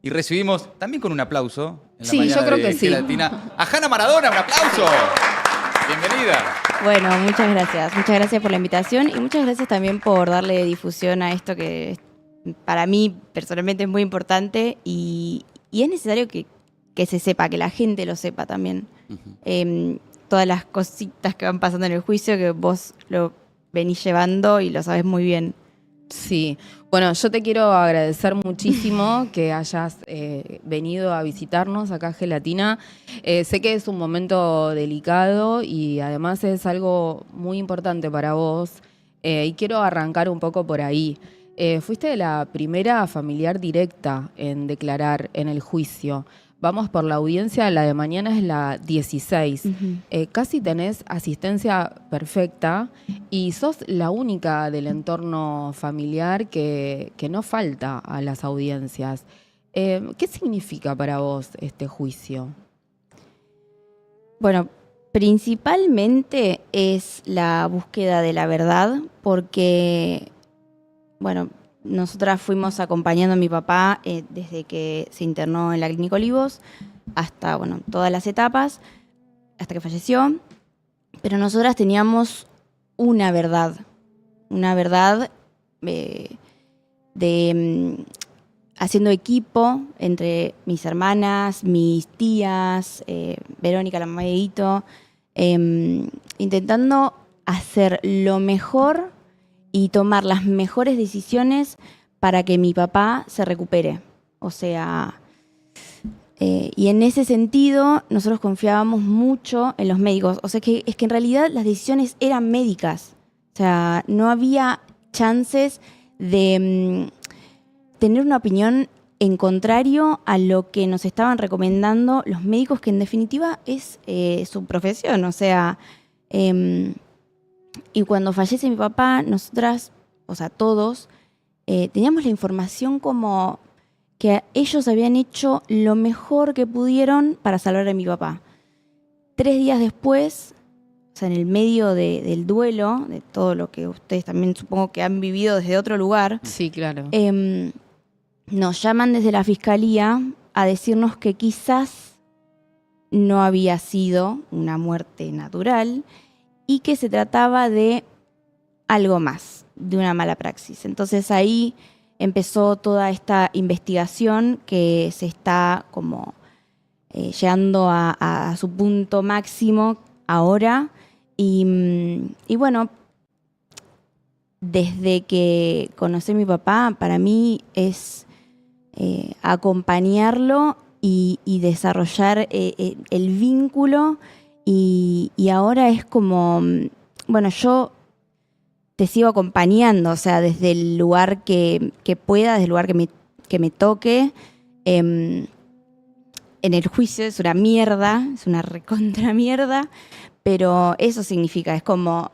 Y recibimos, también con un aplauso, en la Sí, mañana yo creo de que sí. Gelatina, a Hanna Maradona. ¡Un aplauso! Bienvenida. Bueno, muchas gracias. Muchas gracias por la invitación y muchas gracias también por darle difusión a esto que para mí personalmente es muy importante y es necesario que se sepa, que la gente lo sepa también. Todas las cositas que van pasando en el juicio que vos lo venís llevando y lo sabés muy bien. Sí, bueno, yo te quiero agradecer muchísimo que hayas venido a visitarnos acá a Gelatina. Sé que es un momento delicado y además es algo muy importante para vos y quiero arrancar un poco por ahí. Fuiste la primera familiar directa en declarar en el juicio. Vamos por la audiencia, la de mañana es la 16. Casi tenés asistencia perfecta y sos la única del entorno familiar que no falta a las audiencias. ¿Qué significa para vos este juicio? Bueno, principalmente es la búsqueda de la verdad porque, bueno, nosotras fuimos acompañando a mi papá desde que se internó en la Clínica Olivos hasta, bueno, todas las etapas, hasta que falleció. Pero nosotras teníamos una verdad haciendo equipo entre mis hermanas, mis tías, Verónica, la mamá de Hito, intentando hacer lo mejor y tomar las mejores decisiones para que mi papá se recupere. O sea, y en ese sentido nosotros confiábamos mucho en los médicos. O sea, es que en realidad las decisiones eran médicas. O sea, no había chances de tener una opinión en contrario a lo que nos estaban recomendando los médicos, que en definitiva es su profesión. O sea, y cuando fallece mi papá, nosotras, o sea, todos, teníamos la información como que ellos habían hecho lo mejor que pudieron para salvar a mi papá. 3 días después, o sea, en el medio del duelo, de todo lo que ustedes también supongo que han vivido desde otro lugar, Sí, claro. nos llaman desde la fiscalía a decirnos que quizás no había sido una muerte natural y que se trataba de algo más, de una mala praxis. Entonces ahí empezó toda esta investigación que se está como llegando a su punto máximo ahora. Y bueno, desde que conocí a mi papá, para mí es acompañarlo y desarrollar el vínculo. Y ahora es como, bueno, yo te sigo acompañando, o sea, desde el lugar que pueda, desde el lugar que me toque. En el juicio es una mierda, es una recontra mierda, pero eso significa, es como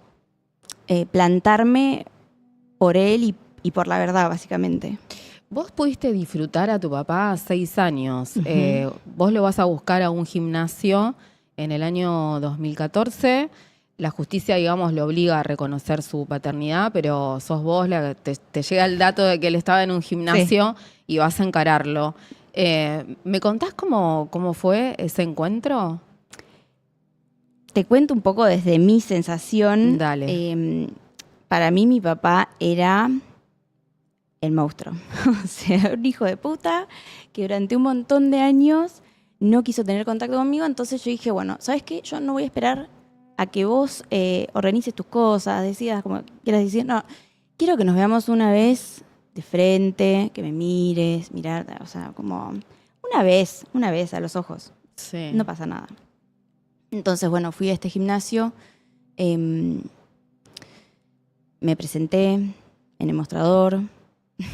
plantarme por él y por la verdad, básicamente. Vos pudiste disfrutar a tu papá 6 años. Vos lo vas a buscar a un gimnasio en el año 2014. La justicia, digamos, lo obliga a reconocer su paternidad, pero sos vos, te llega el dato de que él estaba en un gimnasio y vas a encararlo. ¿Me contás cómo fue ese encuentro? Te cuento un poco desde mi sensación. Dale. Para mí, mi papá era el monstruo. O sea, un hijo de puta que durante un montón de años no quiso tener contacto conmigo. Entonces yo dije, bueno, ¿sabes qué? Yo no voy a esperar a que vos organices tus cosas, decidas como quieras decir. No, quiero que nos veamos una vez de frente, que me mires, mirar, o sea, como una vez a los ojos. Sí. No pasa nada. Entonces, bueno, fui a este gimnasio, me presenté en el mostrador,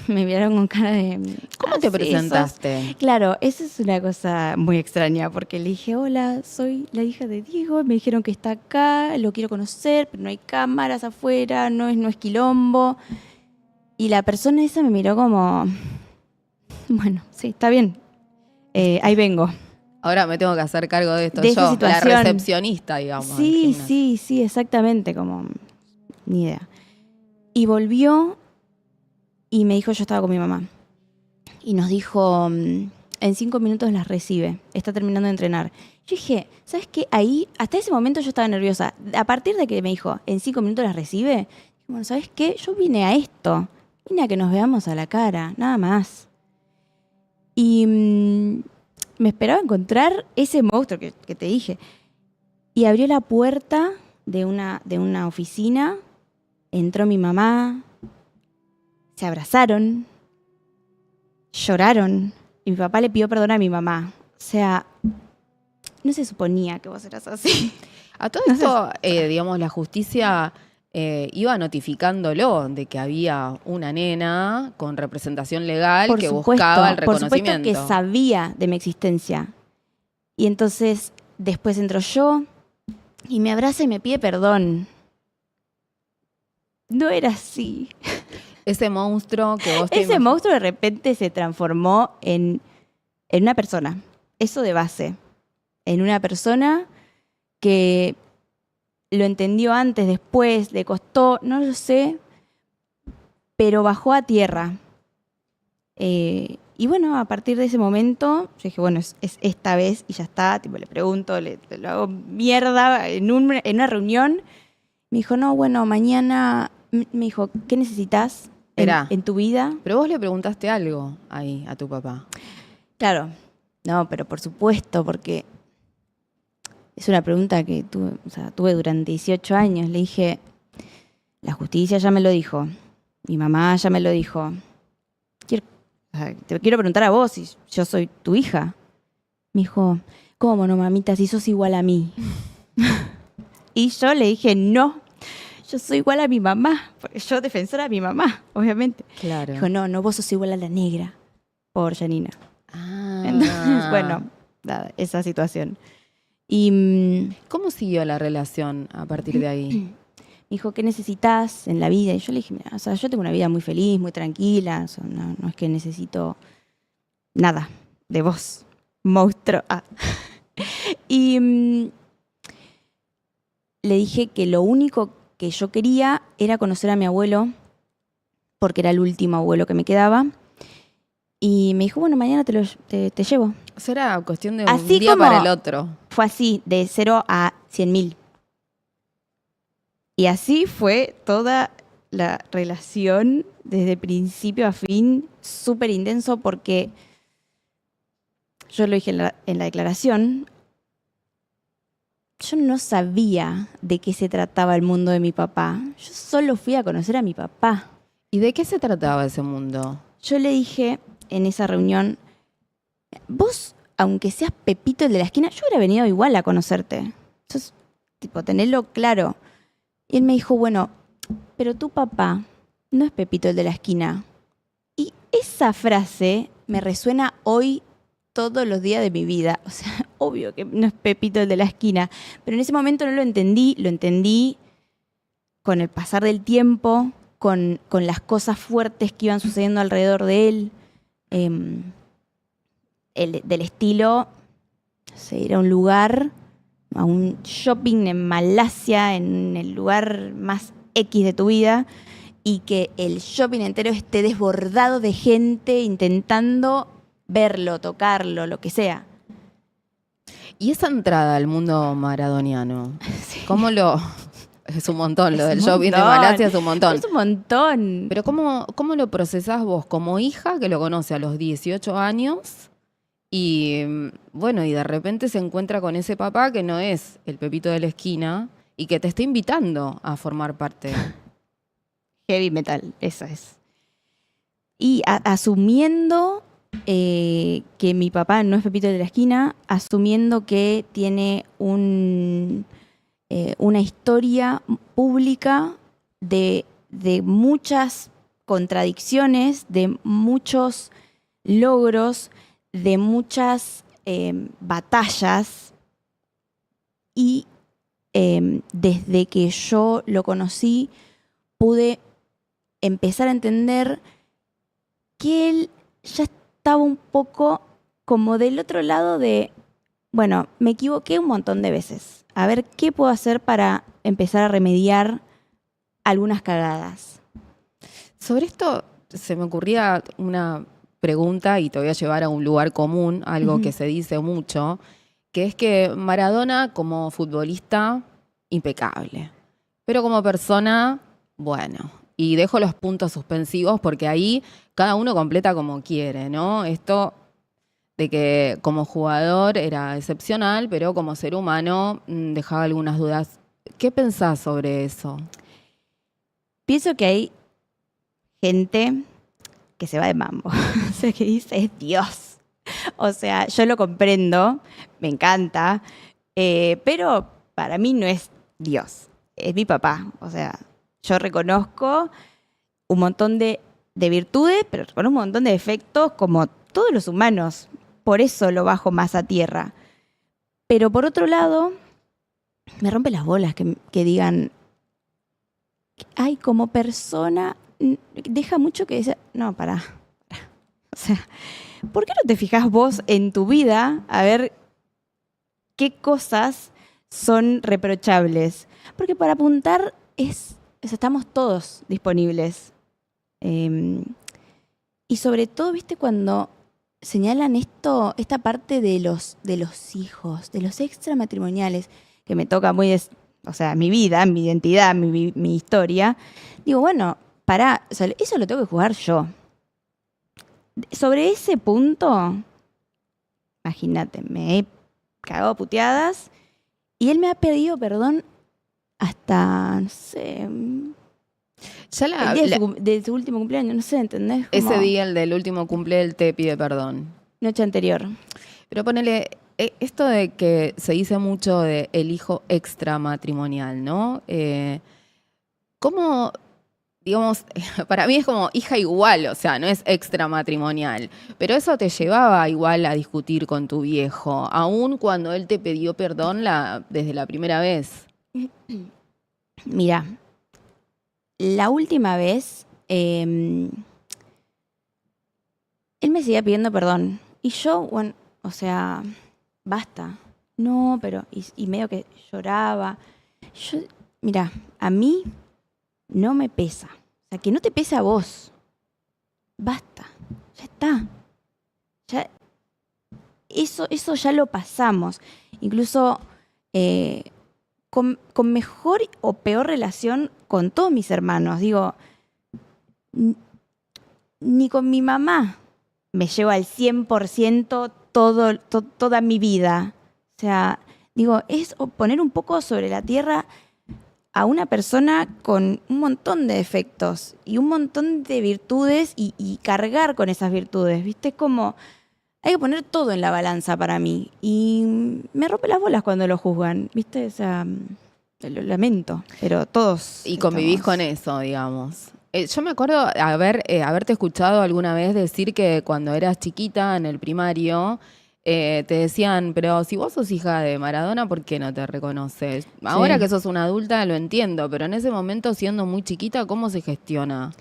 me miraron con cara de... ¿Cómo te presentaste? Claro, esa es una cosa muy extraña, porque le dije, hola, soy la hija de Diego, me dijeron que está acá, lo quiero conocer, pero no hay cámaras afuera, no es quilombo. Y la persona esa me miró como, bueno, sí, está bien, ahí vengo. Ahora me tengo que hacer cargo de esto. De esta Yo, la situación. recepcionista, digamos. Sí, exactamente, como, ni idea. Y volvió y me dijo, yo estaba con mi mamá. Y nos dijo, en 5 minutos las recibe, está terminando de entrenar. Yo dije, ¿sabes qué? Ahí, hasta ese momento yo estaba nerviosa. A partir de que me dijo, en 5 minutos las recibe, dije, bueno, ¿sabes qué? Yo vine a esto, vine a que nos veamos a la cara, nada más. Y me esperaba encontrar ese monstruo que te dije. Y abrió la puerta de una oficina, entró mi mamá, se abrazaron, lloraron, y mi papá le pidió perdón a mi mamá. O sea, no se suponía que vos eras así. A todo esto, digamos, la justicia iba notificándolo de que había una nena con representación legal que buscaba el reconocimiento. Por supuesto que sabía de mi existencia. Y entonces, después entro yo y me abraza y me pide perdón. No era así. Ese monstruo que vos Ese monstruo de repente se transformó en una persona. Eso de base. En una persona que lo entendió antes, después, le costó, no lo sé, pero bajó a tierra. Y bueno, a partir de ese momento, yo dije, bueno, es esta vez y ya está. Tipo, le pregunto, lo hago mierda en una reunión. Me dijo, no, bueno, mañana, me dijo, ¿qué necesitas en tu vida? Pero vos le preguntaste algo ahí a tu papá. Claro, no, pero por supuesto, porque es una pregunta que tuve durante 18 años. Le dije, la justicia ya me lo dijo, mi mamá ya me lo dijo. Te quiero preguntar a vos si yo soy tu hija. Me dijo, ¿cómo no, mamita, si sos igual a mí? Y yo le dije, no, yo soy igual a mi mamá, porque yo defensora de mi mamá, obviamente. Claro. Dijo, no, vos sos igual a la negra, por Janina. Ah. Entonces, bueno, nada, esa situación. Y ¿cómo siguió la relación a partir de ahí? me dijo, ¿qué necesitas en la vida? Y yo le dije, mira, o sea, yo tengo una vida muy feliz, muy tranquila, o sea, no es que necesito nada de vos, monstruo. Y le dije que lo único que yo quería era conocer a mi abuelo, porque era el último abuelo que me quedaba. Y me dijo, bueno, mañana te llevo. O sea, era cuestión de Así un día como para el otro. Fue así, de 0 a 100.000. Y así fue toda la relación, desde principio a fin, súper intenso, porque yo lo dije en la declaración, yo no sabía de qué se trataba el mundo de mi papá. Yo solo fui a conocer a mi papá. ¿Y de qué se trataba ese mundo? Yo le dije en esa reunión, vos, aunque seas Pepito el de la esquina, yo hubiera venido igual a conocerte. Entonces, tipo, tenerlo claro. Y él me dijo, bueno, pero tu papá no es Pepito el de la esquina. Y esa frase me resuena hoy todos los días de mi vida. O sea, obvio que no es Pepito el de la esquina. Pero en ese momento no lo entendí con el pasar del tiempo, con las cosas fuertes que iban sucediendo alrededor de él. Del estilo, no sé, ir a un lugar, a un shopping en Malasia, en el lugar más X de tu vida, y que el shopping entero esté desbordado de gente intentando verlo, tocarlo, lo que sea. Y esa entrada al mundo maradoniano, Sí. ¿cómo lo...? Es un montón, lo del un shopping de montón. Malasia es un montón. Es un montón. Pero ¿cómo lo procesás vos como hija que lo conoce a los 18 años y bueno, y de repente se encuentra con ese papá que no es el Pepito de la esquina y que te está invitando a formar parte? Heavy metal, esa es. Y asumiendo que mi papá no es Pepito de la esquina, asumiendo que tiene una historia pública de muchas contradicciones, de muchos logros, de muchas batallas. Y desde que yo lo conocí, pude empezar a entender que él ya estaba un poco como del otro lado de, bueno, me equivoqué un montón de veces. A ver qué puedo hacer para empezar a remediar algunas cagadas. Sobre esto se me ocurría una pregunta y te voy a llevar a un lugar común, algo que se dice mucho, que es que Maradona como futbolista, impecable, pero como persona, bueno. Y dejo los puntos suspensivos porque ahí cada uno completa como quiere, ¿no? Esto de que como jugador era excepcional, pero como ser humano dejaba algunas dudas. ¿Qué pensás sobre eso? Pienso que hay gente que se va de mambo. O sea, que dice, es Dios. O sea, yo lo comprendo, me encanta, pero para mí no es Dios, es mi papá. O sea, yo reconozco un montón de virtudes, pero reconozco un montón de defectos como todos los humanos. Por eso lo bajo más a tierra. Pero por otro lado, me rompe las bolas que digan, ay, como persona, deja mucho que decir, no, pará. O sea, ¿por qué no te fijas vos en tu vida a ver qué cosas son reprochables? Porque para apuntar estamos todos disponibles. Y sobre todo, ¿viste? Cuando señalan esta parte de los hijos, de los extramatrimoniales, que me toca muy, o sea, mi vida, mi identidad, mi historia. Digo, bueno, pará, o sea, eso lo tengo que jugar yo. Sobre ese punto, imagínate, me he cagado a puteadas y él me ha pedido perdón hasta, no sé, Ya el día de su último cumpleaños, no sé, ¿entendés? Como ese día, el del último cumple, él te pide perdón. noche anterior. Pero ponele, esto de que se dice mucho de el hijo extramatrimonial, ¿no? ¿Cómo, digamos, para mí es como hija igual, o sea, no es extramatrimonial, pero eso te llevaba igual a discutir con tu viejo, aun cuando él te pidió perdón desde la primera vez? Mira, la última vez, él me seguía pidiendo perdón. Y yo, bueno, o sea, basta. No, pero, y medio que lloraba. Mira, a mí no me pesa. O sea, que no te pesa a vos. Basta. Ya está. Ya, eso ya lo pasamos. Incluso con mejor o peor relación con todos mis hermanos. Digo, ni con mi mamá me llevo al 100% toda mi vida. O sea, digo, es poner un poco sobre la tierra a una persona con un montón de defectos y un montón de virtudes y cargar con esas virtudes, ¿viste? Es como, hay que poner todo en la balanza para mí. Y me rompe las bolas cuando lo juzgan, ¿viste? O sea, lo lamento, pero todos Y convivís con eso, digamos. Yo me acuerdo haberte escuchado alguna vez decir que cuando eras chiquita en el primario, te decían, pero si vos sos hija de Maradona, ¿por qué no te reconoces? Ahora Sí. que sos una adulta lo entiendo, pero en ese momento, siendo muy chiquita, ¿cómo se gestiona?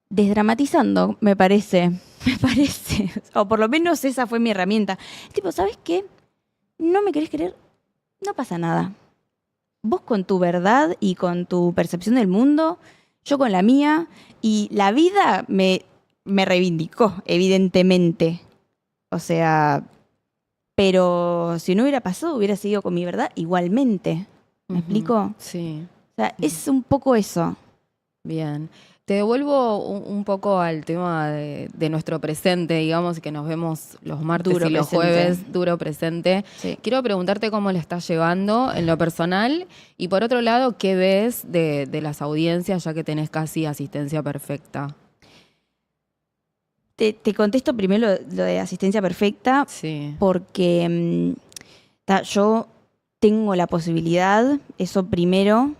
Desdramatizando, me parece. Me parece. O por lo menos esa fue mi herramienta. Tipo, ¿sabes qué? No me querés creer, no pasa nada. Vos con tu verdad y con tu percepción del mundo, yo con la mía, y la vida me reivindicó, evidentemente. O sea, pero si no hubiera pasado, hubiera seguido con mi verdad igualmente. ¿Me explico? Sí, O sea, es un poco eso. bien. Te devuelvo un poco al tema de nuestro presente, digamos, que nos vemos los martes Duro y los presente. jueves, duro presente. Sí. Quiero preguntarte cómo le estás llevando en lo personal y por otro lado, ¿qué ves de las audiencias ya que tenés casi asistencia perfecta? Te contesto primero lo de asistencia perfecta, Sí. porque yo tengo la posibilidad, eso primero,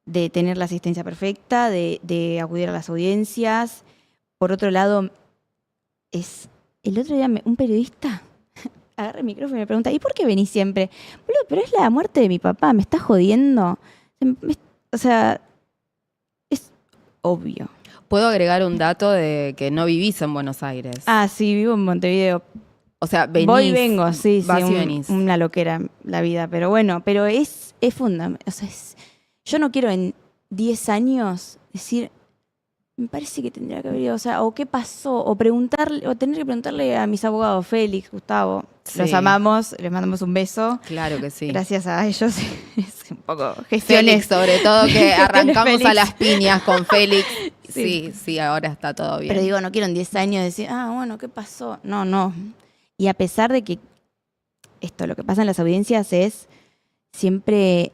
de tener la asistencia perfecta, de acudir a las audiencias. Por otro lado, el otro día un periodista agarra el micrófono y me pregunta, ¿y por qué venís siempre? Boludo, pero es la muerte de mi papá, ¿me estás jodiendo? O sea, es obvio. Puedo agregar un dato de que no vivís en Buenos Aires. Ah, sí, vivo en Montevideo. O sea, venís. Voy y vengo, sí, vas sí, y venís. una loquera la vida, pero bueno, pero es fundamental. O sea, yo no quiero en 10 años decir, me parece que tendría que haber ido, o sea, o qué pasó, o preguntarle, o tener que preguntarle a mis abogados, Félix, Gustavo. Sí. Los amamos, les mandamos un beso. Claro que sí. Gracias a ellos es un poco Félix, gestiones. sobre todo, que arrancamos Félix. a las piñas con Félix. Sí. Sí, ahora está todo bien. Pero digo, no quiero en 10 años decir, bueno, ¿qué pasó? No. Y a pesar de que esto, lo que pasa en las audiencias es siempre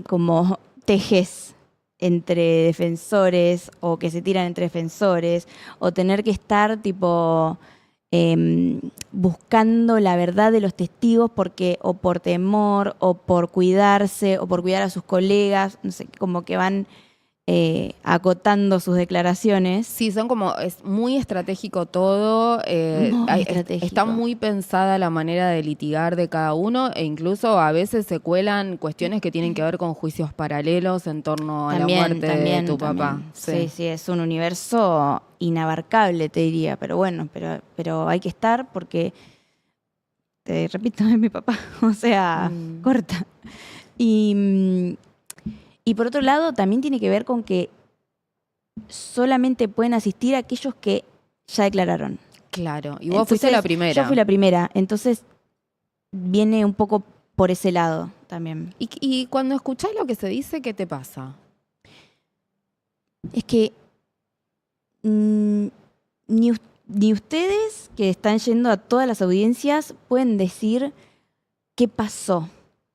como tejes entre defensores o que se tiran entre defensores o tener que estar tipo buscando la verdad de los testigos porque o por temor o por cuidarse o por cuidar a sus colegas, no sé, como que van acotando sus declaraciones. Sí, es muy estratégico todo. Muy estratégico. Está muy pensada la manera de litigar de cada uno e incluso a veces se cuelan cuestiones que tienen que ver con juicios paralelos en torno a la muerte de tu papá. Sí, es un universo inabarcable, te diría, pero bueno, pero hay que estar porque, te repito, es mi papá, o sea, corta. Y por otro lado, también tiene que ver con que solamente pueden asistir aquellos que ya declararon. Claro, y vos fuiste la primera. Yo fui la primera, entonces viene un poco por ese lado también. Y cuando escuchás lo que se dice, ¿qué te pasa? Es que ni ustedes que están yendo a todas las audiencias pueden decir qué pasó.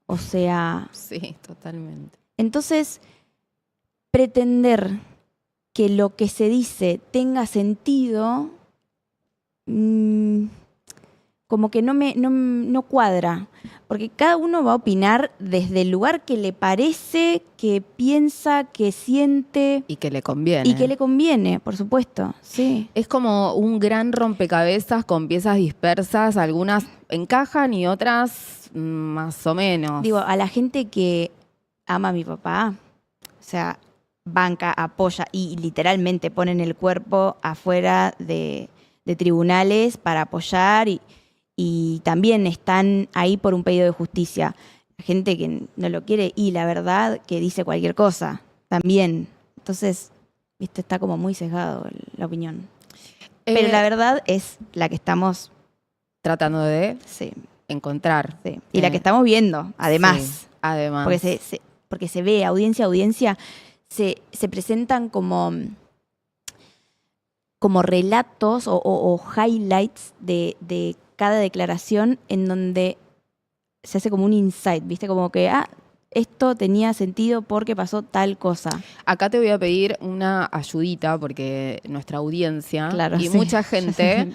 O sea... Sí, totalmente. Entonces, pretender que lo que se dice tenga sentido, como que no cuadra. Porque cada uno va a opinar desde el lugar que le parece, que piensa, que siente. Y que le conviene. Y que le conviene, por supuesto, sí. Es como un gran rompecabezas con piezas dispersas. Algunas encajan y otras más o menos. Digo, a la gente que ama a mi papá, o sea, banca, apoya y literalmente ponen el cuerpo afuera de tribunales para apoyar y también están ahí por un pedido de justicia. La gente que no lo quiere y la verdad que dice cualquier cosa también. Entonces, viste, está como muy sesgado la opinión. Pero la verdad es la que estamos tratando de encontrar. Sí. Y la que estamos viendo, además. Sí, además. Porque se ve audiencia a audiencia, se presentan como relatos o highlights de cada declaración en donde se hace como un insight, ¿viste? Como que, esto tenía sentido porque pasó tal cosa. Acá te voy a pedir una ayudita porque nuestra audiencia y sí, mucha gente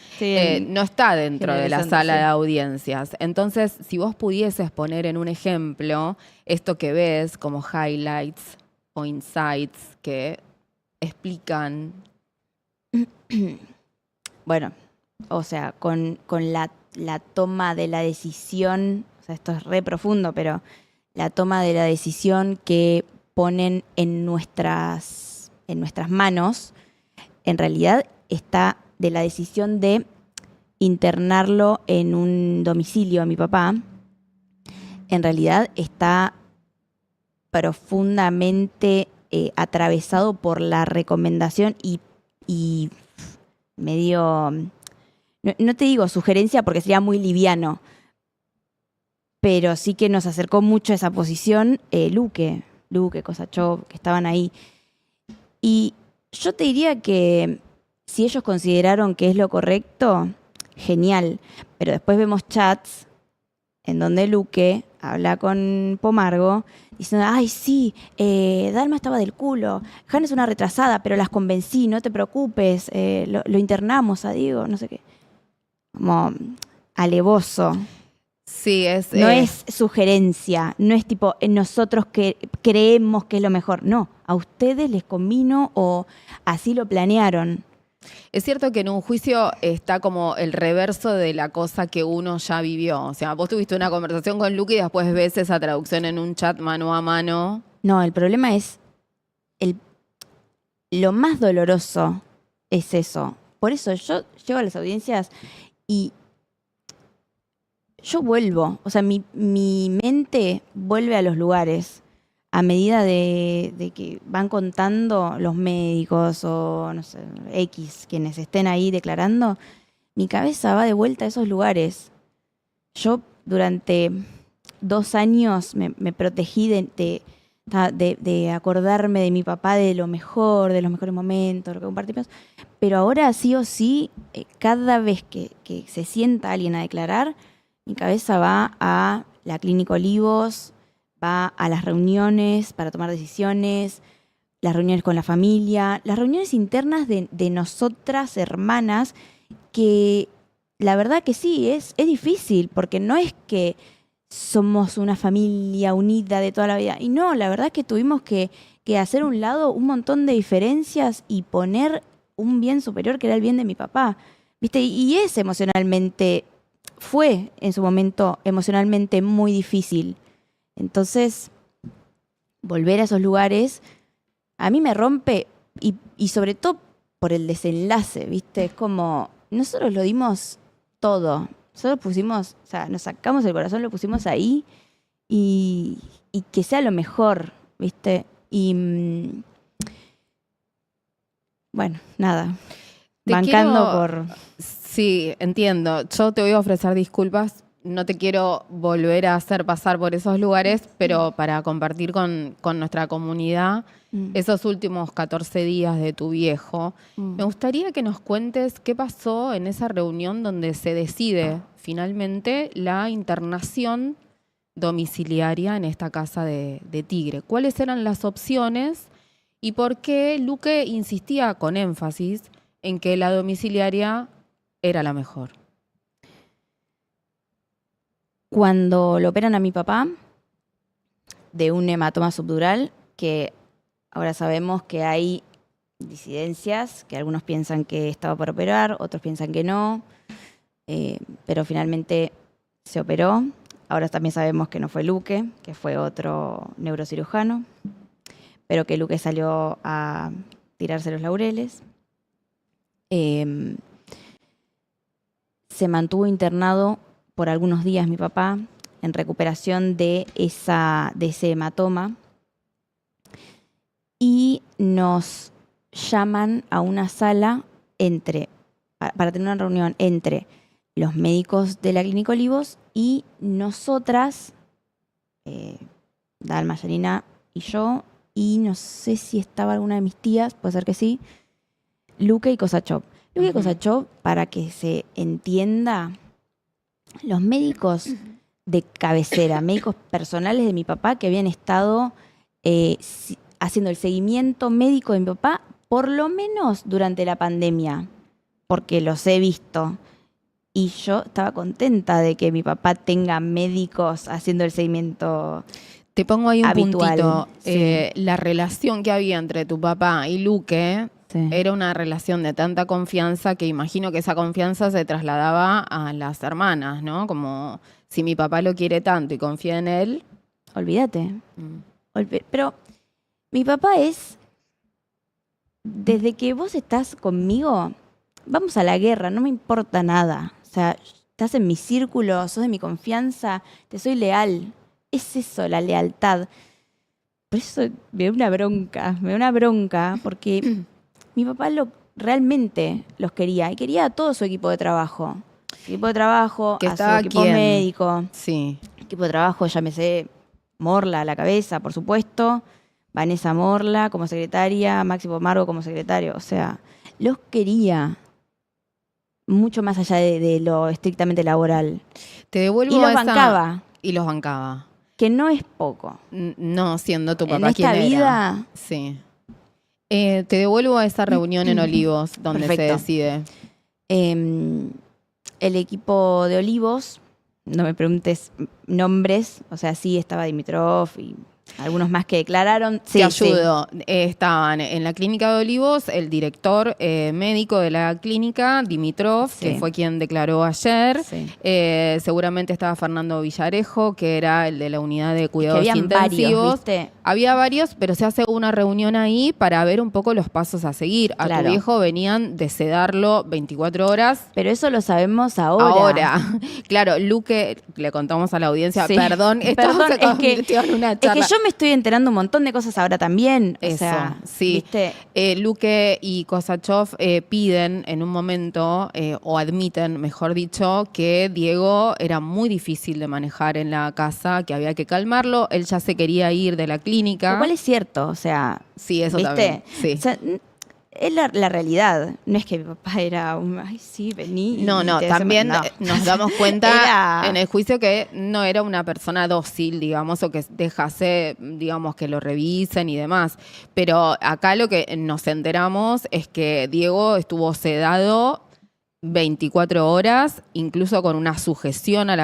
no está dentro de la sala de audiencias. Entonces, si vos pudieses poner en un ejemplo esto que ves como highlights o insights que explican. Bueno, o sea, con la toma de la decisión, o sea, esto es re profundo, pero la toma de la decisión que ponen en nuestras manos, en realidad está de la decisión de internarlo en un domicilio a mi papá, en realidad está profundamente atravesado por la recomendación y medio, no te digo sugerencia porque sería muy liviano, pero sí que nos acercó mucho a esa posición Luque, Cosachov, que estaban ahí. Y yo te diría que si ellos consideraron que es lo correcto, genial. Pero después vemos chats en donde Luque habla con Pomargo diciendo, ay, sí, Dalma estaba del culo, Hanna es una retrasada, pero las convencí, no te preocupes, lo internamos a Diego, no sé qué. Como alevoso. Sí, no es sugerencia, no es tipo nosotros que creemos que es lo mejor. No, a ustedes les convino o así lo planearon. Es cierto que en un juicio está como el reverso de la cosa que uno ya vivió. O sea, vos tuviste una conversación con Luque y después ves esa traducción en un chat mano a mano. No, el problema es lo más doloroso es eso. Por eso yo llego a las audiencias y yo vuelvo, o sea, mi mente vuelve a los lugares. a medida de que van contando los médicos o, no sé, X, quienes estén ahí declarando, mi cabeza va de vuelta a esos lugares. Yo durante 2 años me protegí de acordarme de mi papá, de lo mejor, de los mejores momentos, lo que compartimos. Pero ahora sí o sí, cada vez que se sienta alguien a declarar, mi cabeza va a la Clínica Olivos, va a las reuniones para tomar decisiones, las reuniones con la familia, las reuniones internas de nosotras, hermanas, que la verdad que sí, es difícil, porque no es que somos una familia unida de toda la vida. Y no, la verdad es que tuvimos que hacer a un lado un montón de diferencias y poner un bien superior que era el bien de mi papá. ¿Viste? Y fue en su momento emocionalmente muy difícil. Entonces, volver a esos lugares a mí me rompe y sobre todo por el desenlace, ¿viste? Es como, nosotros lo dimos todo. Nosotros pusimos, o sea, nos sacamos el corazón, lo pusimos ahí y que sea lo mejor, ¿viste? Y bueno, nada. Bancando por... Sí, entiendo. Yo te voy a ofrecer disculpas. No te quiero volver a hacer pasar por esos lugares, pero para compartir con nuestra comunidad esos últimos 14 días de tu viejo, me gustaría que nos cuentes qué pasó en esa reunión donde se decide finalmente la internación domiciliaria en esta casa de Tigre. ¿Cuáles eran las opciones y por qué Luque insistía con énfasis en que la domiciliaria era la mejor? Cuando lo operan a mi papá de un hematoma subdural, que ahora sabemos que hay disidencias, que algunos piensan que estaba por operar, otros piensan que no, pero finalmente se operó. Ahora también sabemos que no fue Luque, que fue otro neurocirujano, pero que Luque salió a tirarse los laureles. Se mantuvo internado por algunos días mi papá en recuperación de ese hematoma y nos llaman a una sala para tener una reunión entre los médicos de la Clínica Olivos y nosotras, Dalma, Yanina y yo, y no sé si estaba alguna de mis tías, puede ser que sí, Luque y Kosachov. Luque y Kosachov, para que se entienda, los médicos de cabecera, médicos personales de mi papá que habían estado haciendo el seguimiento médico de mi papá, por lo menos durante la pandemia, porque los he visto. Y yo estaba contenta de que mi papá tenga médicos haciendo el seguimiento Te pongo ahí un habitual. puntito. Sí. La relación que había entre tu papá y Luque Sí. era una relación de tanta confianza que imagino que esa confianza se trasladaba a las hermanas, ¿no? Como si mi papá lo quiere tanto y confía en él. Olvídate. Pero mi papá desde que vos estás conmigo, vamos a la guerra, no me importa nada. O sea, estás en mi círculo, sos de mi confianza, te soy leal. Es eso, la lealtad. Por eso me da una bronca, porque mi papá realmente los quería, y quería a todo su equipo de trabajo. Equipo de trabajo, Que a su estaba equipo quién. médico. Sí. Equipo de trabajo, llámese Morla a la cabeza, por supuesto, Vanessa Morla como secretaria, Máximo Margo como secretario. O sea, los quería mucho más allá de lo estrictamente laboral. Te devuelvo Y los esa- bancaba, Y los bancaba. que no es poco. No siendo tu En papá quien esta era. vida, Sí. Te devuelvo a esa reunión en Olivos donde Perfecto. se decide. El equipo de Olivos, no me preguntes nombres, o sea, sí estaba Dimitrov y algunos más que declararon. Sí, Te ayudo. Estaban en la clínica de Olivos el director médico de la clínica, Dimitrov, Sí. que fue quien declaró ayer. Sí. Seguramente estaba Fernando Villarejo, que era el de la unidad de Que cuidados habían intensivos. varios, ¿viste? Había varios, pero se hace una reunión ahí para ver un poco los pasos a seguir. A Claro. tu viejo venían de sedarlo 24 horas. Pero eso lo sabemos ahora. Ahora, claro, Luque, le contamos a la audiencia, Sí. perdón, esto Perdón, se es que- convirtió en una Es que charla. yo me estoy enterando un montón de cosas ahora también. O Eso, sea, sí. ¿viste? Luque y Kosachov piden en un momento, o admiten, mejor dicho, que Diego era muy difícil de manejar en la casa, que había que calmarlo. Él ya se quería ir de la clínica. Lo cual es cierto, o sea, Sí, eso ¿viste? también. Sí. O sea, es la realidad. No es que mi papá era un, ay, sí, vení. No, y te también no. nos damos cuenta Era- en el juicio que no era una persona dócil, digamos, o que dejase, digamos, que lo revisen y demás. Pero acá lo que nos enteramos es que Diego estuvo sedado 24 horas, incluso con una sujeción a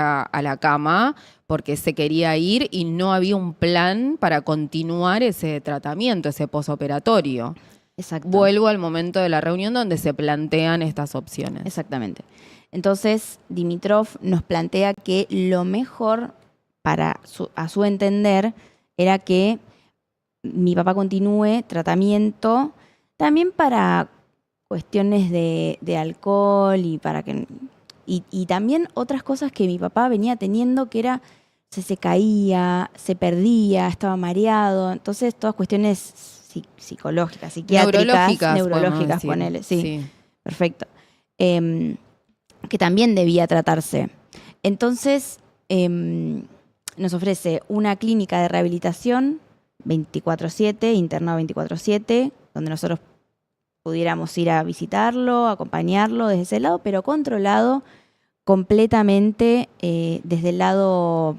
la cama, porque se quería ir y no había un plan para continuar ese tratamiento, ese posoperatorio. Exacto. Vuelvo al momento de la reunión donde se plantean estas opciones. Exactamente. Entonces, Dimitrov nos plantea que lo mejor a su entender era que mi papá continúe tratamiento también para cuestiones de alcohol y para que y también otras cosas que mi papá venía teniendo que era se caía, se perdía, estaba mareado, entonces todas cuestiones psicológicas, psiquiátricas, neurológicas, decir. ponele, sí. Perfecto. Que también debía tratarse. Entonces, nos ofrece una clínica de rehabilitación 24/7, internado 24/7, donde nosotros pudiéramos ir a visitarlo, acompañarlo desde ese lado, pero controlado completamente desde el lado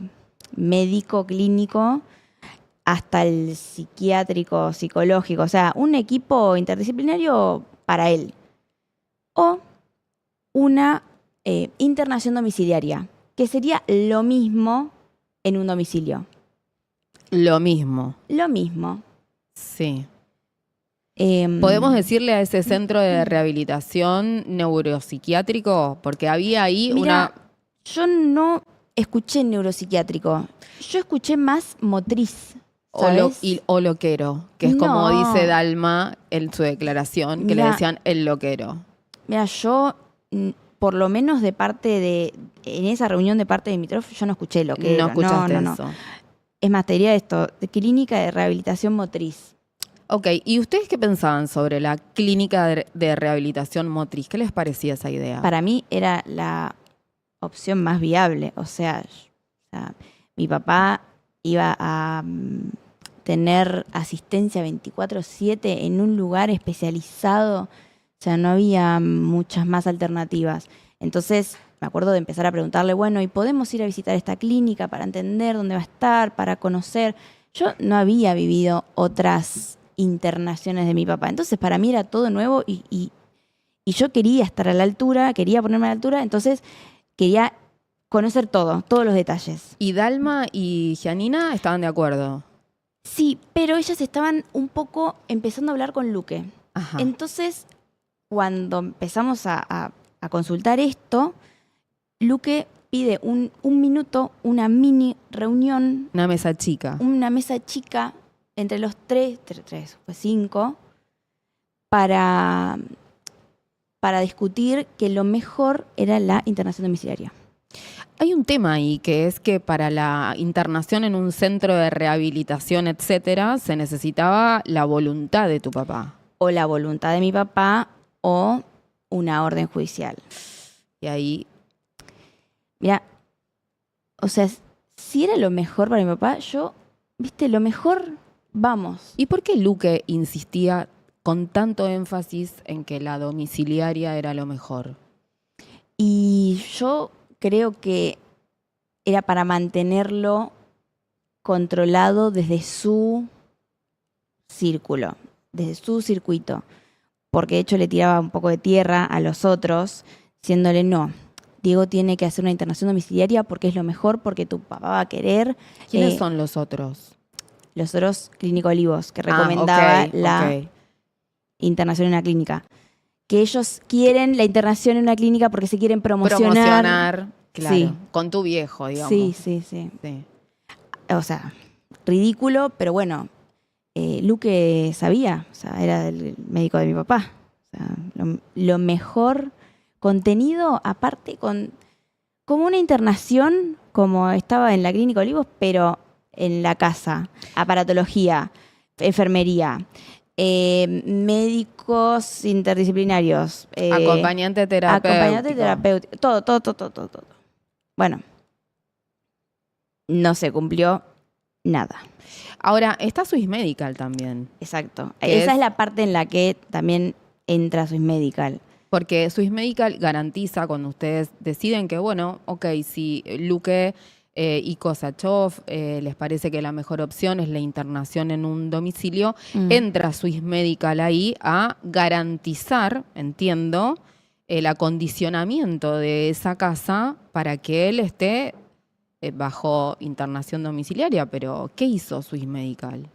médico, clínico, hasta el psiquiátrico, psicológico, o sea, un equipo interdisciplinario para él. O una internación domiciliaria, que sería lo mismo en un domicilio. Lo mismo. Lo mismo. Sí. ¿Podemos decirle a ese centro de rehabilitación neuropsiquiátrico? Porque había ahí Mira, yo no escuché neuropsiquiátrico, yo escuché más motriz. ¿Sabes? O loquero, que es como No. dice Dalma en su declaración, que le Mira, decían el loquero. Mira, yo, por lo menos en esa reunión de parte de Dimitrov, yo no escuché lo que No era. escuchaste No. eso. Es más, te diría esto, de clínica de rehabilitación motriz. Ok, ¿y ustedes qué pensaban sobre la clínica de rehabilitación motriz? ¿Qué les parecía esa idea? Para mí era la opción más viable. O sea, mi papá iba a tener asistencia 24/7 en un lugar especializado. O sea, no había muchas más alternativas. Entonces, me acuerdo de empezar a preguntarle, bueno, ¿y podemos ir a visitar esta clínica para entender dónde va a estar, para conocer? Yo no había vivido otras internaciones de mi papá. Entonces, para mí era todo nuevo y yo quería estar a la altura, quería ponerme a la altura, entonces quería conocer todos los detalles. ¿Y Dalma y Gianina estaban de acuerdo? Sí, pero ellas estaban un poco empezando a hablar con Luque. Ajá. Entonces, cuando empezamos a consultar esto, Luque pide un minuto, una mini reunión, Una mesa chica. una mesa chica entre los tres, pues 5, para discutir que lo mejor era la internación domiciliaria. Hay un tema ahí, que es que para la internación en un centro de rehabilitación, etcétera, se necesitaba la voluntad de tu papá. O la voluntad de mi papá o una orden judicial. Y ahí, Mira, o sea, si era lo mejor para mi papá, lo mejor, vamos. ¿y por qué Luque insistía con tanto énfasis en que la domiciliaria era lo mejor? Y yo creo que era para mantenerlo controlado desde su círculo, desde su circuito. Porque de hecho le tiraba un poco de tierra a los otros, diciéndole no. Diego tiene que hacer una internación domiciliaria porque es lo mejor, porque tu papá va a querer. ¿Quiénes son los otros? Los otros Clínico Olivos, que recomendaba la internación en una clínica. Que ellos quieren la internación en una clínica porque se quieren promocionar. Claro, Sí. con tu viejo, digamos. Sí. Sí. O sea, ridículo, pero bueno, Luque sabía, o sea, era el médico de mi papá. O sea, lo mejor contenido, aparte como una internación, como estaba en la Clínica Olivos, pero en la casa, aparatología, enfermería, médicos interdisciplinarios, Acompañante terapéutico. acompañante terapéutico, todo. Bueno, no se cumplió nada. Ahora, está Swiss Medical también. Exacto. Que Esa es es la parte en la que también entra Swiss Medical. Porque Swiss Medical garantiza cuando ustedes deciden que, bueno, ok, si Luque y Kosachov les parece que la mejor opción es la internación en un domicilio, entra Swiss Medical ahí a garantizar, entiendo, el acondicionamiento de esa casa para que él esté bajo internación domiciliaria. Pero, ¿qué hizo Swiss Medical?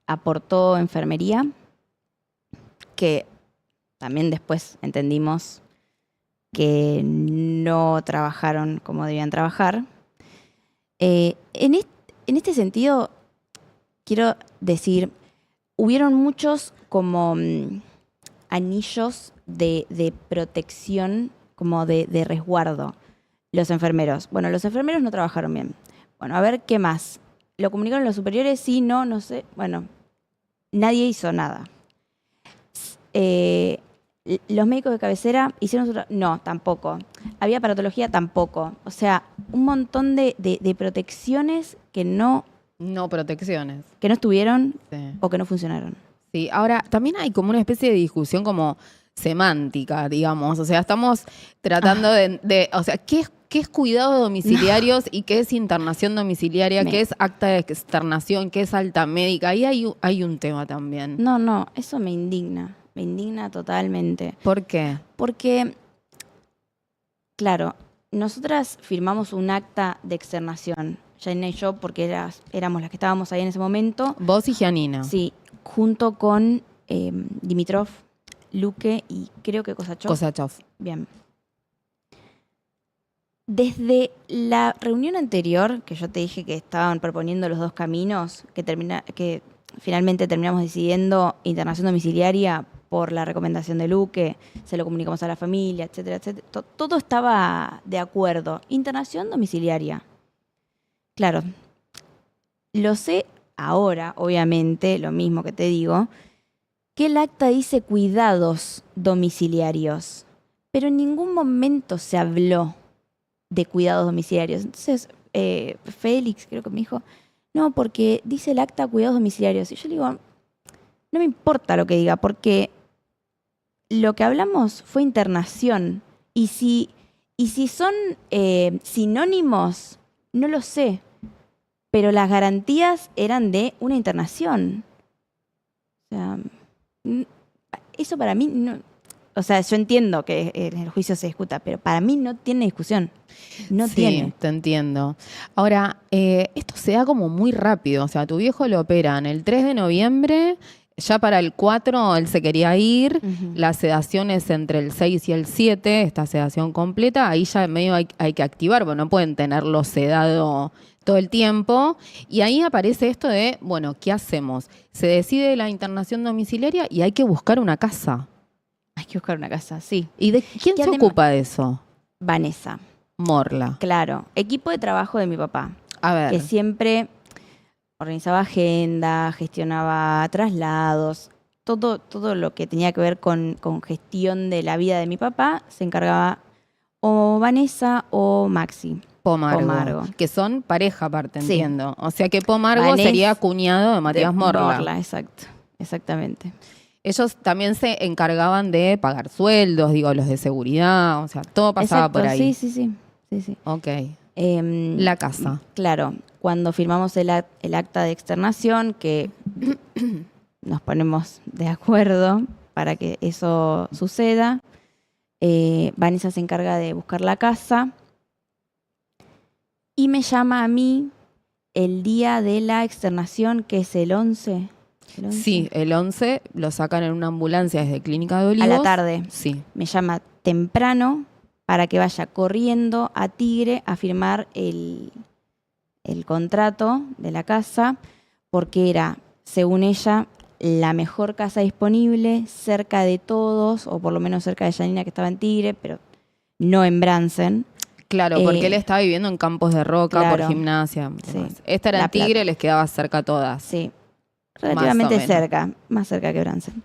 Aportó enfermería, que también después entendimos que no trabajaron como debían trabajar. En este sentido, quiero decir, hubieron muchos como anillos de protección, como de resguardo. Los enfermeros. Bueno, los enfermeros no trabajaron bien. Bueno, a ver, ¿qué más? ¿Lo comunicaron los superiores? Sí, no sé. Bueno, nadie hizo nada. Los médicos de cabecera hicieron su no, tampoco. Había aparatología, tampoco. O sea, un montón de protecciones que no protecciones. que no estuvieron Sí. o que no funcionaron. Sí, ahora también hay como una especie de discusión como semántica, digamos. O sea, estamos tratando o sea, ¿qué es cuidados domiciliarios y qué es internación domiciliaria? ¿Qué es acta de externación? ¿Qué es alta médica? Ahí hay un tema también. No, eso me indigna totalmente. ¿Por qué? Porque, claro, nosotras firmamos un acta de externación, Janina y yo, porque éramos las que estábamos ahí en ese momento. Vos y Janina. Sí, junto con Dimitrov, Luque y creo que Kosachov. Bien. Desde la reunión anterior, que yo te dije que estaban proponiendo los dos caminos, que finalmente terminamos decidiendo internación domiciliaria por la recomendación de Luque, se lo comunicamos a la familia, etcétera, etcétera. Todo estaba de acuerdo. Internación domiciliaria. Claro, lo sé ahora, obviamente, lo mismo que te digo, que el acta dice cuidados domiciliarios, pero en ningún momento se habló de cuidados domiciliarios. Entonces, Félix creo que me dijo, no, porque dice el acta cuidados domiciliarios. Y yo le digo, no me importa lo que diga, porque lo que hablamos fue internación. Y si son sinónimos, no lo sé. Pero las garantías eran de una internación. O sea, eso para mí no. O sea, yo entiendo que en el juicio se discuta, pero para mí no tiene discusión. No tiene. Sí, te entiendo. Ahora, esto se da como muy rápido. O sea, tu viejo lo operan el 3 de noviembre, ya para el 4 él se quería ir, la sedación es entre el 6 y el 7, esta sedación completa, ahí ya medio hay que activar, porque no pueden tenerlo sedado todo el tiempo. Y ahí aparece esto de, bueno, ¿qué hacemos? Se decide la internación domiciliaria y hay que buscar una casa. Hay que buscar una casa, sí. ¿Y de quién se ocupa de eso? Vanessa. Morla. Claro, equipo de trabajo de mi papá. A ver. Que siempre organizaba agenda, gestionaba traslados, todo lo que tenía que ver con gestión de la vida de mi papá, se encargaba o Vanessa o Maxi. Pomargo. Que son pareja aparte, Sí. entiendo. O sea que Pomargo sería cuñado de Matías Morla. Exacto, exactamente. Ellos también se encargaban de pagar sueldos, digo, los de seguridad, o sea, todo pasaba Exacto, por ahí. Sí. Ok. La La casa. Claro, cuando firmamos el acta de externación, que nos ponemos de acuerdo para que eso suceda, Vanessa se encarga de buscar la casa y me llama a mí el día de la externación, que es el 11. Sí, el 11 lo sacan en una ambulancia desde Clínica de Olivos. A la tarde. Sí. Me llama temprano para que vaya corriendo a Tigre a firmar el contrato de la casa, porque era, según ella, la mejor casa disponible, cerca de todos, o por lo menos cerca de Janina, que estaba en Tigre, pero no en Bransen. Claro, porque él estaba viviendo en Campos de Roca, claro, por Gimnasia. sí. Demás. Esta era La en Tigre, Plata. les quedaba cerca a todas. Sí, Más o relativamente menos. cerca, más cerca que Bransen.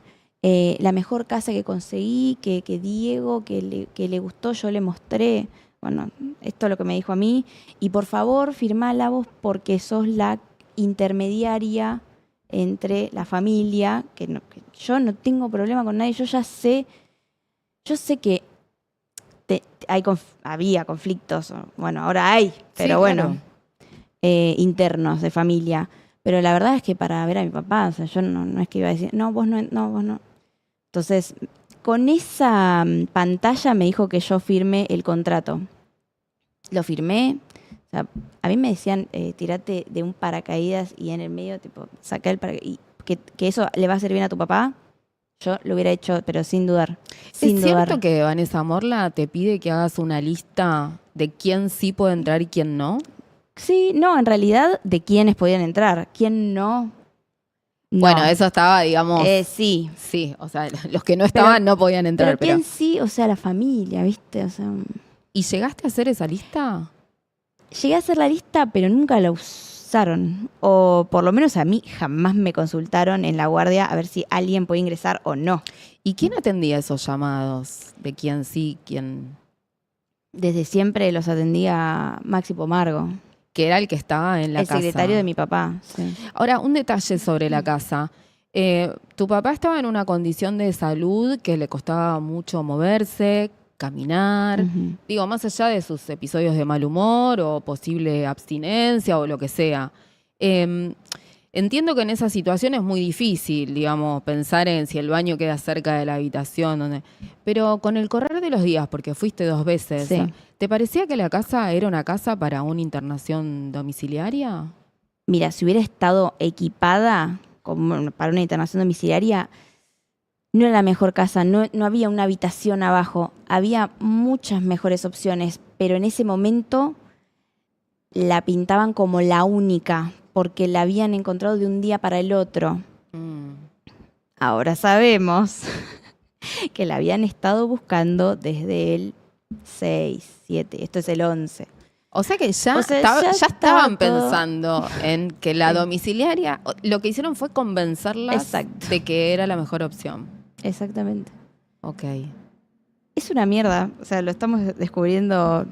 La mejor casa que conseguí, que Diego, que le gustó, yo le mostré. Bueno, esto es lo que me dijo a mí. Y por favor, firmala vos porque sos la intermediaria entre la familia, que yo no tengo problema con nadie, yo sé que había conflictos, bueno, ahora hay, pero Sí, bueno, claro. internos de familia. Pero la verdad es que para ver a mi papá, o sea, yo no es que iba a decir, no, vos no. Entonces, con esa pantalla me dijo que yo firme el contrato. Lo firmé. O sea, a mí me decían, tirate de un paracaídas y en el medio, tipo, saca el paracaídas. Y que eso le va a hacer bien a tu papá. Yo lo hubiera hecho, pero sin dudar. Sin ¿Es dudar. cierto que Vanessa Morla te pide que hagas una lista de quién sí puede entrar y quién no? Sí, no, en realidad, de quiénes podían entrar. ¿Quién no? No. Bueno, eso estaba, digamos... Sí. Sí, o sea, los que no estaban no podían entrar. Pero quién sí, o sea, la familia, ¿viste? O sea, ¿Y llegaste a hacer esa lista? llegué a hacer la lista, pero nunca la usaron. O por lo menos a mí jamás me consultaron en la guardia a ver si alguien puede ingresar o no. ¿Y quién atendía esos llamados? ¿De quién sí, quién...? Desde siempre los atendía Maxi Pomargo, Que era el que estaba en la el casa. secretario de mi papá. Sí. Ahora, un detalle sobre la casa. Tu papá estaba en una condición de salud que le costaba mucho moverse, caminar. Ujú. Digo, más allá de sus episodios de mal humor o posible abstinencia o lo que sea. Entiendo que en esa situación es muy difícil, digamos, pensar en si el baño queda cerca de la habitación. Pero con el correr de los días, porque fuiste 2 veces, Sí. ¿te parecía que la casa era una casa para una internación domiciliaria? Mira, si hubiera estado equipada como para una internación domiciliaria, no era la mejor casa, no había una habitación abajo, había muchas mejores opciones, pero en ese momento la pintaban como la única, porque la habían encontrado de un día para el otro. Ahora sabemos que la habían estado buscando desde el 6, 7, esto es el 11. O sea que ya, O sea, ya ya estaban estaba todo- pensando en que la Sí. domiciliaria, lo que hicieron fue convencerlas Exacto. de que era la mejor opción. Exactamente. Ok. Es una mierda, o sea, lo estamos descubriendo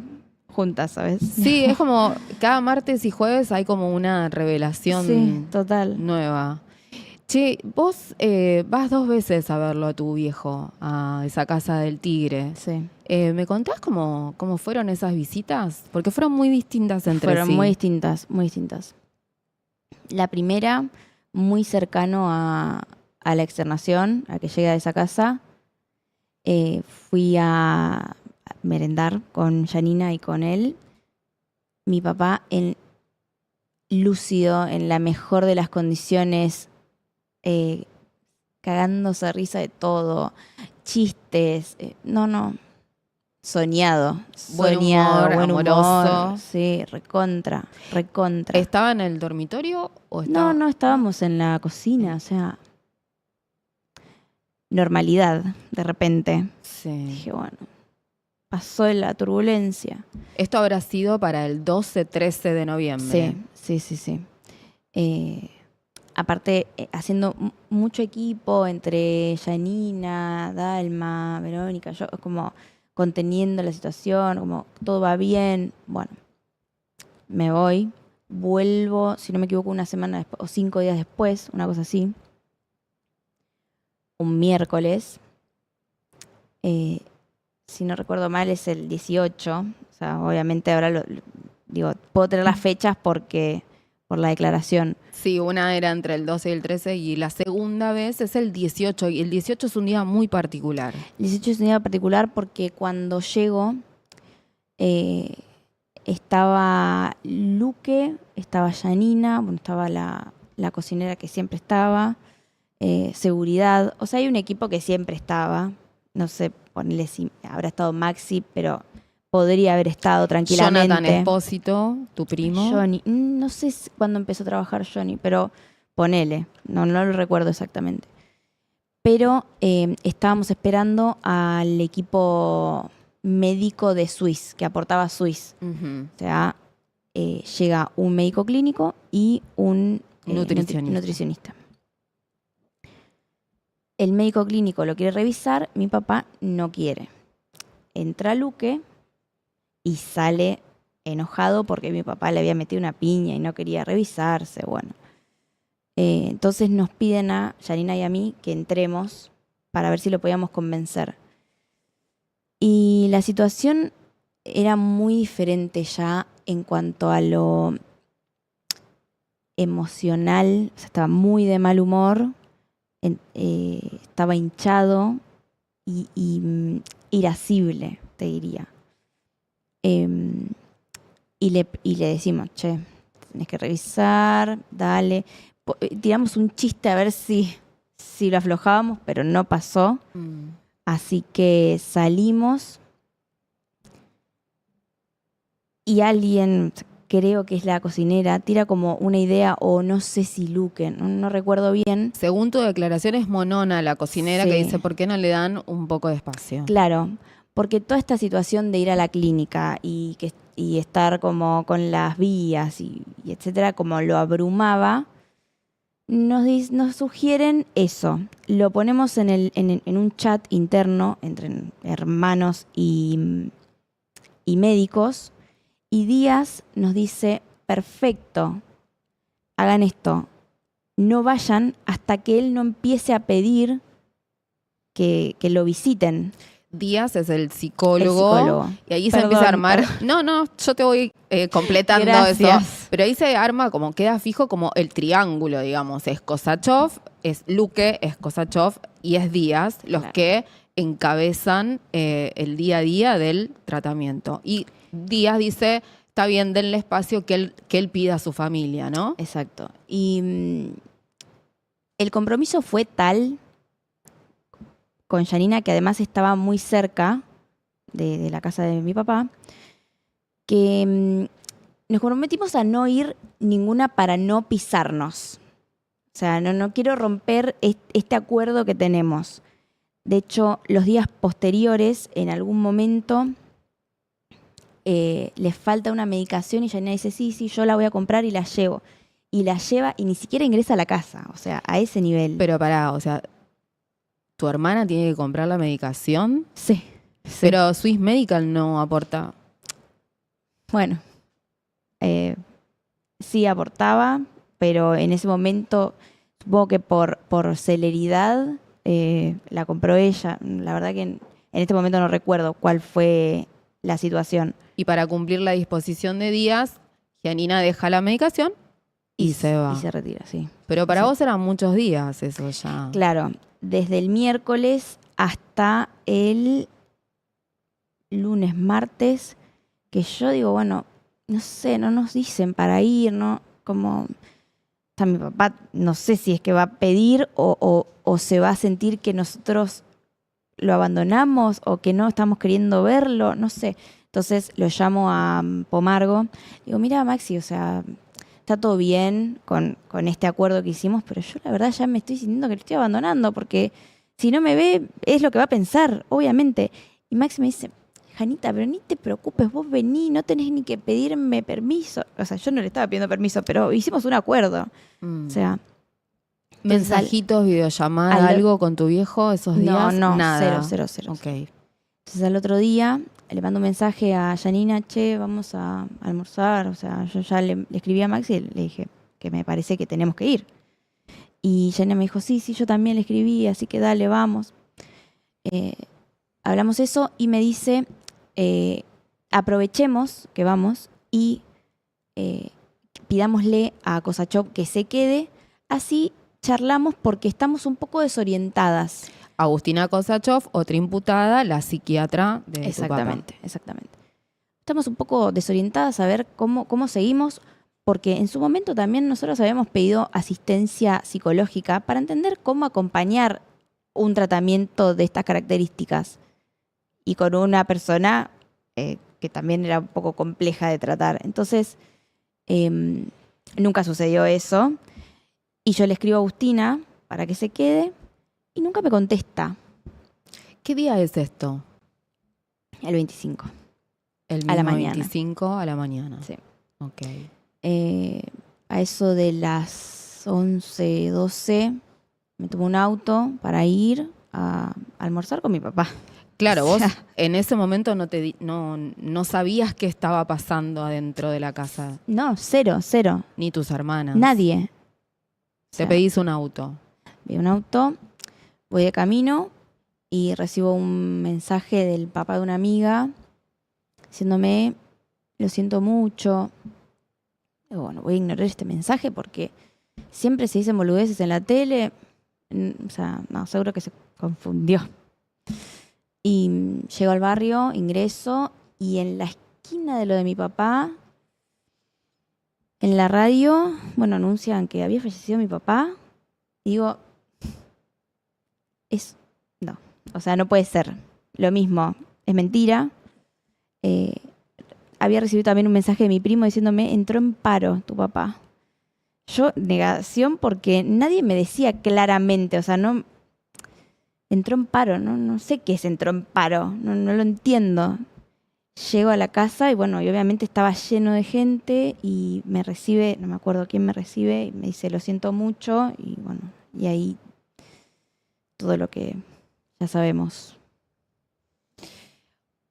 juntas, ¿sabes? Sí, es como cada martes y jueves hay como una revelación Sí, total. nueva. Che, vos vas 2 veces a verlo a tu viejo, a esa casa del Tigre. Sí. ¿Me contás cómo fueron esas visitas? Porque fueron muy distintas entre Fueron sí. muy distintas, muy distintas. La primera, muy cercano a la externación, a que llegue a esa casa. Fui a merendar con Janina y con él. Mi papá lúcido, en la mejor de las condiciones, cagándose de risa de todo, chistes, soñado, Buen soñado, humor, buen amoroso. humor, sí, recontra. ¿Estaba en el dormitorio o estaba...? No, estábamos en la cocina, o sea, normalidad, de repente. Sí. Dije, bueno, pasó la turbulencia. Esto habrá sido para el 12-13 de noviembre. Sí. Aparte, haciendo mucho equipo entre Janina, Dalma, Verónica, yo como conteniendo la situación, como todo va bien. Bueno, me voy, vuelvo, si no me equivoco, una semana después, o 5 días después, una cosa así. Un miércoles. Si no recuerdo mal, es el 18. O sea, obviamente ahora digo, puedo tener las fechas porque por la declaración. Sí, una era entre el 12 y el 13 y la segunda vez es el 18. Y el 18 es un día muy particular. El 18 es un día particular porque cuando llego estaba Luque, estaba Janina, bueno, estaba la cocinera que siempre estaba, seguridad. O sea, hay un equipo que siempre estaba. No sé, ponerle si habrá estado Maxi, pero podría haber estado tranquilamente. Jonathan Espósito, tu primo. Johnny, no sé cuándo empezó a trabajar Johnny, pero ponele, no lo recuerdo exactamente. Pero estábamos esperando al equipo médico de Swiss, que aportaba Swiss. Ujú. O sea, llega un médico clínico y un Nutricionista. nutricionista. El médico clínico lo quiere revisar, mi papá no quiere. Entra Luque y sale enojado porque mi papá le había metido una piña y no quería revisarse. Bueno, entonces nos piden a Yanina y a mí que entremos para ver si lo podíamos convencer. Y la situación era muy diferente ya en cuanto a lo emocional. O sea, estaba muy de mal humor, estaba hinchado y irascible, te diría. Y le decimos, che, tenés que revisar, dale. Tiramos un chiste a ver si lo aflojábamos, pero no pasó. Así que salimos y alguien, creo que es la cocinera, tira como una idea, o no sé si Luque, no recuerdo bien. Según tu declaración es Monona, la cocinera, Sí. que dice, ¿por qué no le dan un poco de espacio? Claro, porque toda esta situación de ir a la clínica y estar como con las vías y etcétera, como lo abrumaba, nos sugieren eso. Lo ponemos en un chat interno entre hermanos y médicos, y Díaz nos dice, perfecto, hagan esto, no vayan hasta que él no empiece a pedir que lo visiten. Díaz es el El psicólogo. psicólogo. Y ahí se Perdón, empieza a armar. perdón. No, yo te voy completando Gracias. eso. Pero ahí se arma como queda fijo como el triángulo, digamos. Es Kosachov, es Luque, es Kosachov y es Díaz los Claro. que encabezan el día a día del tratamiento. Y Díaz dice, está bien, denle espacio que él pida a su familia, ¿no? Exacto. Y el compromiso fue tal con Yanina, que además estaba muy cerca de la casa de mi papá, que nos comprometimos a no ir ninguna para no pisarnos. O sea, no quiero romper este acuerdo que tenemos. De hecho, los días posteriores, en algún momento, les falta una medicación y Yanina dice, sí, yo la voy a comprar y la llevo. Y la lleva y ni siquiera ingresa a la casa. O sea, a ese nivel. Pero pará, o sea, ¿tu hermana tiene que comprar la medicación? Sí. Pero Swiss Medical no aporta. Bueno, sí aportaba, pero en ese momento, supongo que por celeridad, la compró ella. La verdad que en este momento no recuerdo cuál fue la situación. Y para cumplir la disposición de Díaz, Janina deja la medicación y se va. Y se retira, sí. Pero para Sí. vos eran muchos días eso ya. Claro, desde el miércoles hasta el lunes, martes, que yo digo, bueno, no sé, no nos dicen para ir, ¿no? Como, o sea, mi papá no sé si es que va a pedir o se va a sentir que nosotros lo abandonamos o que no estamos queriendo verlo, no sé. Entonces lo llamo a Pomargo, digo, mira Maxi, o sea, está todo bien con este acuerdo que hicimos, pero yo la verdad ya me estoy sintiendo que lo estoy abandonando, porque si no me ve es lo que va a pensar, obviamente. Y Maxi me dice, Janita, pero ni te preocupes, vos vení, no tenés ni que pedirme permiso. O sea, yo no le estaba pidiendo permiso, pero hicimos un acuerdo. Mm. O sea, ¿Mensajitos, videollamada, algo con tu viejo esos días? no, Nada. cero. Ok. Entonces al otro día le mando un mensaje a Yanina, che, vamos a almorzar. O sea, yo ya le escribí a Maxi y le dije que me parece que tenemos que ir. Y Yanina me dijo, sí, yo también le escribí, así que dale, vamos. Hablamos eso y me dice, aprovechemos que vamos y pidámosle a Kosachov que se quede, así charlamos porque estamos un poco desorientadas. Agustina Kosachov, otra imputada, la psiquiatra de tu papá. Exactamente. Estamos un poco desorientadas a ver cómo seguimos, porque en su momento también nosotros habíamos pedido asistencia psicológica para entender cómo acompañar un tratamiento de estas características y con una persona que también era un poco compleja de tratar. Entonces, nunca sucedió eso. Y yo le escribo a Agustina para que se quede y nunca me contesta. ¿Qué día es esto? El 25. El A la mismo mañana. 25 a la mañana. Sí. Ok. A eso de las 11, 12, me tomé un auto para ir a almorzar con mi papá. Claro, O vos sea, en ese momento no sabías qué estaba pasando adentro de la casa, no, cero, cero. ni tus hermanas. Nadie. O Te sea, pedís un auto. vi un auto, voy de camino y recibo un mensaje del papá de una amiga diciéndome, lo siento mucho. Y bueno, voy a ignorar este mensaje porque siempre se dicen boludeces en la tele. O sea, no, seguro que se confundió. Y llego al barrio, ingreso y en la esquina de lo de mi papá, en la radio, bueno, anuncian que había fallecido mi papá. Y digo, no, o sea, no puede ser. Lo mismo, es mentira. Eh, Había recibido también un mensaje de mi primo diciéndome, entró en paro tu papá. Yo, negación, porque nadie me decía claramente, o sea, no, entró en paro, no sé qué es entró en paro, no lo entiendo. Llego a la casa y bueno, y obviamente estaba lleno de gente y me recibe, no me acuerdo quién me recibe, y me dice, lo siento mucho, y bueno, y ahí todo lo que ya sabemos.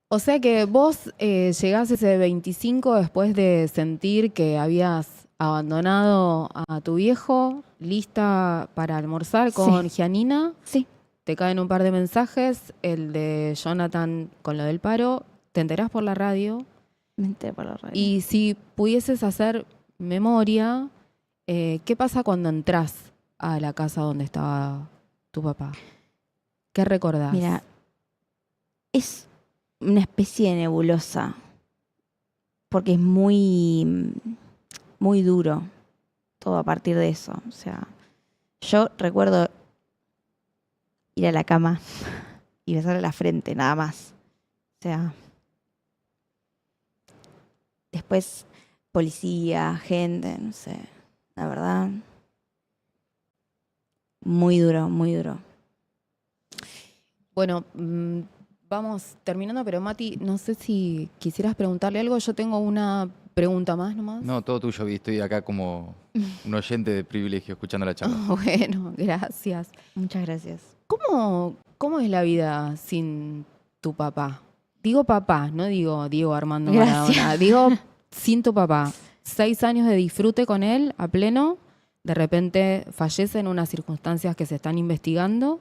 O sea que vos llegás ese 25 después de sentir que habías abandonado a tu viejo, lista para almorzar con Gianina. Sí, Te caen un par de mensajes, el de Jonathan con lo del paro, te enterás por la radio. me enteré por la radio. Y si pudieses hacer memoria, ¿qué pasa cuando entras a la casa donde estaba tu papá? ¿Qué recordás? Mira, es una especie de nebulosa, porque es muy, muy duro todo a partir de eso. O sea, yo recuerdo ir a la cama y besarle la frente, nada más. O sea, después policía, gente, no sé, la verdad, muy duro, muy duro. Bueno, vamos terminando, pero Mati, no sé si quisieras preguntarle algo. Yo tengo una pregunta más nomás. No, todo tuyo, vi. Estoy acá como un oyente de privilegio escuchando la charla. Bueno, gracias. Muchas gracias. ¿Cómo es la vida sin tu papá? Digo papá, no digo Diego Armando Gracias. Maradona. Digo sin tu papá. 6 años de disfrute con él a pleno. De repente fallece en unas circunstancias que se están investigando.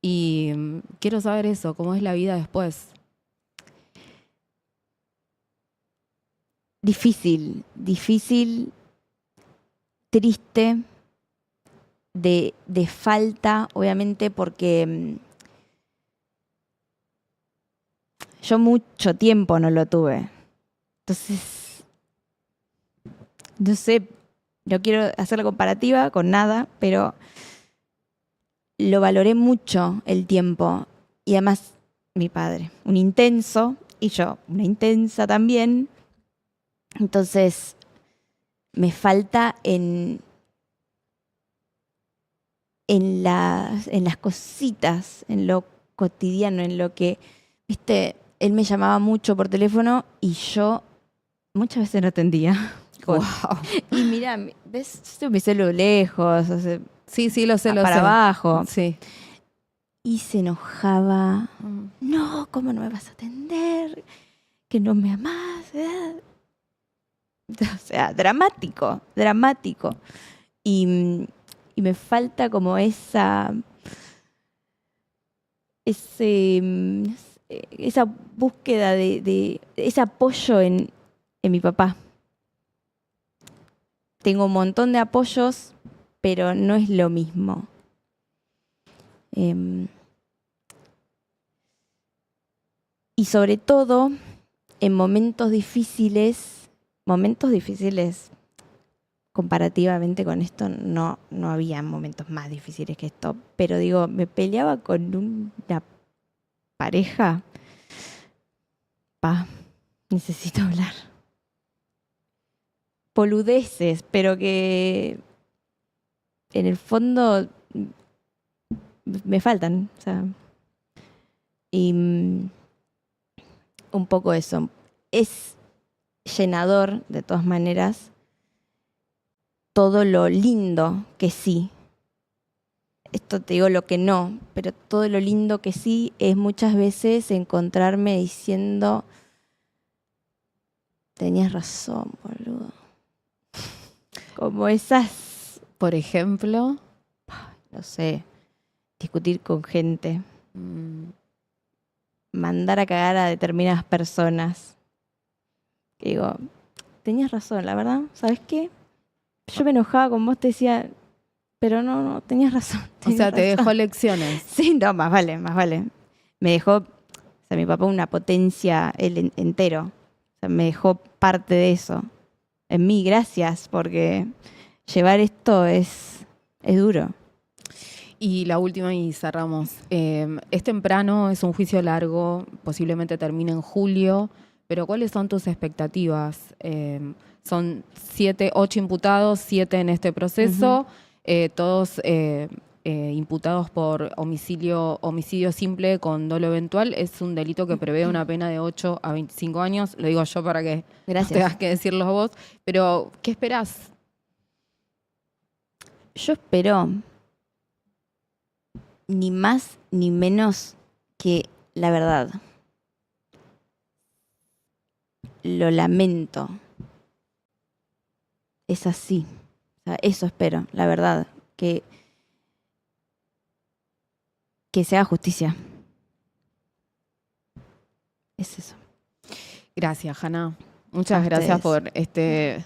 Y quiero saber eso, ¿cómo es la vida después? Difícil, difícil, triste, de falta, obviamente, porque yo mucho tiempo no lo tuve. Entonces, no sé, no quiero hacer la comparativa con nada, pero lo valoré mucho el tiempo. Y además, mi padre, un intenso, y yo, una intensa también. Entonces, me falta en las cositas, en lo cotidiano, en lo que, viste, él me llamaba mucho por teléfono y yo muchas veces no atendía. Wow. Y mira, ves, yo mi celu lejos, o sea, Sí, lo sé, lo para sé. abajo. Sí. Y se enojaba. No, ¿cómo no me vas a atender? Que no me amás. O sea, dramático, dramático. Y me falta como esa búsqueda de ese apoyo en mi papá. Tengo un montón de apoyos, pero no es lo mismo. Y sobre todo, en momentos difíciles, comparativamente con esto, no había momentos más difíciles que esto, pero digo, me peleaba con una pareja. Necesito hablar. Boludeces, pero que en el fondo me faltan. O sea, y un poco eso. Es llenador, de todas maneras, todo lo lindo que sí. Esto te digo lo que no, pero todo lo lindo que sí es muchas veces encontrarme diciendo, tenías razón, boludo. Como esas, Por ejemplo, no sé, discutir con gente, mandar a cagar a determinadas personas. Que digo, tenías razón, la verdad, ¿sabes qué? Yo me enojaba con vos, te decía, pero no, tenías razón. o sea, tenías te razón. dejó lecciones. Sí, no, más vale, más vale. Me dejó, o sea, mi papá una potencia él entero. O sea, me dejó parte de eso. En mí, gracias, porque llevar esto es duro. Y la última y cerramos. Es temprano, es un juicio largo, posiblemente termine en julio, pero ¿cuáles son tus expectativas? Son 8 imputados, 7 en este proceso, todos imputados por homicidio simple con dolo eventual. Es un delito que prevé una pena de 8 a 25 años. Lo digo yo para que no Gracias. tengas que decirlo vos. Pero, ¿qué esperás? Yo espero ni más ni menos que la verdad. Lo lamento. Es así. O sea, eso espero, la verdad. Que se haga justicia. Es eso. Gracias, Hanna. Muchas A gracias ustedes.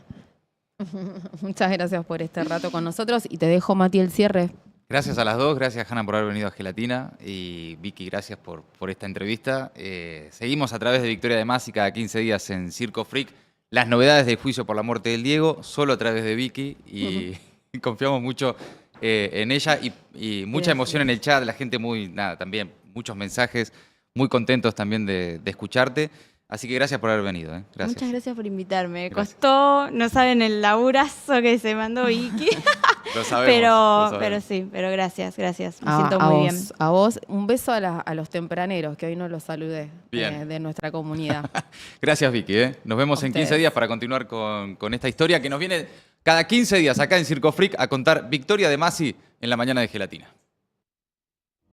muchas gracias por este rato con nosotros y te dejo, Mati, el cierre. Gracias a las dos, gracias Hanna por haber venido a Gelatina y Vicky, gracias por esta entrevista. Seguimos a través de Victoria de Masi cada 15 días en Circo Freak. Las novedades del juicio por la muerte del Diego, solo a través de Vicky y confiamos mucho en ella y mucha emoción en el chat, la gente también muchos mensajes, muy contentos también de escucharte. Así que gracias por haber venido. Gracias. Muchas gracias por invitarme. Gracias. Costó, no saben el laburazo que se mandó Vicky. Lo sabemos, pero sí, pero gracias. Me siento A muy vos, bien. a vos, un beso a los tempraneros, que hoy no los saludé Bien. de nuestra comunidad. Gracias Vicky. Nos vemos A en 15 ustedes. días para continuar con esta historia que nos viene cada 15 días acá en Circo Freak a contar Victoria de Masi en la mañana de Gelatina.